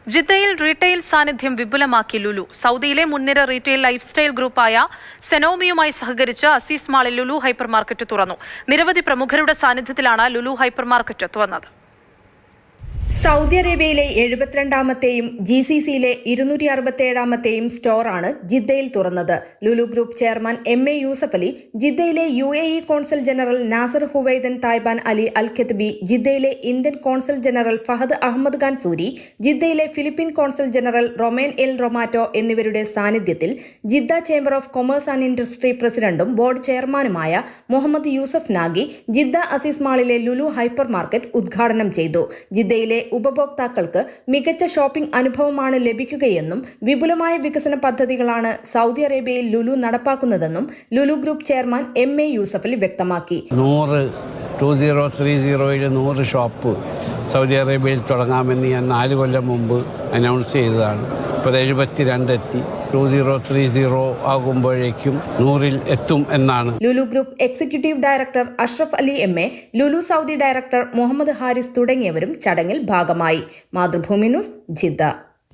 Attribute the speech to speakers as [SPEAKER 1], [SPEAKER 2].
[SPEAKER 1] ജിദ്ദയിൽ റീറ്റെയിൽ സാന്നിധ്യം വിപുലമാക്കി ലുലു. സൗദിയിലെ മുൻനിര റീറ്റെയിൽ ലൈഫ് സ്റ്റൈൽ ഗ്രൂപ്പായ സെനോമിയുമായി സഹകരിച്ച് അസീസ് മാളിൽ ലുലു ഹൈപ്പർ മാർക്കറ്റ് തുറന്നു. നിരവധി പ്രമുഖരുടെ സാന്നിധ്യത്തിലാണ് ലുലു ഹൈപ്പർ മാർക്കറ്റ് തുറന്നത്.
[SPEAKER 2] സൗദി അറേബ്യയിലെ 72ാമത്തെയും GCCയിലെ 267ാമത്തെയും സ്റ്റോറാണ് ജിദ്ദയിൽ തുറന്നത്. Lulu group chairman MA Yusuff Ali, ജിദ്ദയിലെ UAE consul general Nasser Huwaidan Taiban Ali al Khatbi, ജിദ്ദയിലെ Indian consul general Fahad Ahmed Khan Suri, ജിദ്ദയിലെ Philippine consul general Romen L Romato എന്നിവരുടെ സാന്നിധ്യത്തിൽ Jeddah chamber of commerce and industry പ്രസിഡന്റും ബോർഡ് ചെയർമാനുമായ Mohammed Yousef Naghi Jeddah Aziz മാളിലെ Lulu hyper market ഉദ്ഘാടനം ചെയ്തു. ജിദ്ദയിലെ ഉപഭോക്താക്കൾക്ക് മികച്ച ഷോപ്പിംഗ് അനുഭവമാണ് ലഭിക്കുകയെന്നും വിപുലമായ വികസന പദ്ധതികളാണ് സൗദി അറേബ്യയിൽ ലുലു നടപ്പാക്കുന്നതെന്നും Lulu group chairman MA Yusuff Ali വ്യക്തമാക്കി.
[SPEAKER 3] 100 ഷോപ്പ് സൗദി അറേബ്യയിൽ തുടങ്ങാമെന്ന് ഞാൻ 4 കൊല്ലം മുമ്പ് അനൗൺസ് ചെയ്തതാണ്. ഇപ്പോൾ 72 എത്തി. 2030 ആകുമ്പോഴേക്കും 100-ൽ എത്തും എന്നാണ്.
[SPEAKER 2] Lulu group executive director Ashraf Ali MA, Lulu Saudi director Muhammad Haris തുടങ്ങിയവരും ചടങ്ങിൽ ഭാഗമായി. Mathrubhumi news, Jeddah.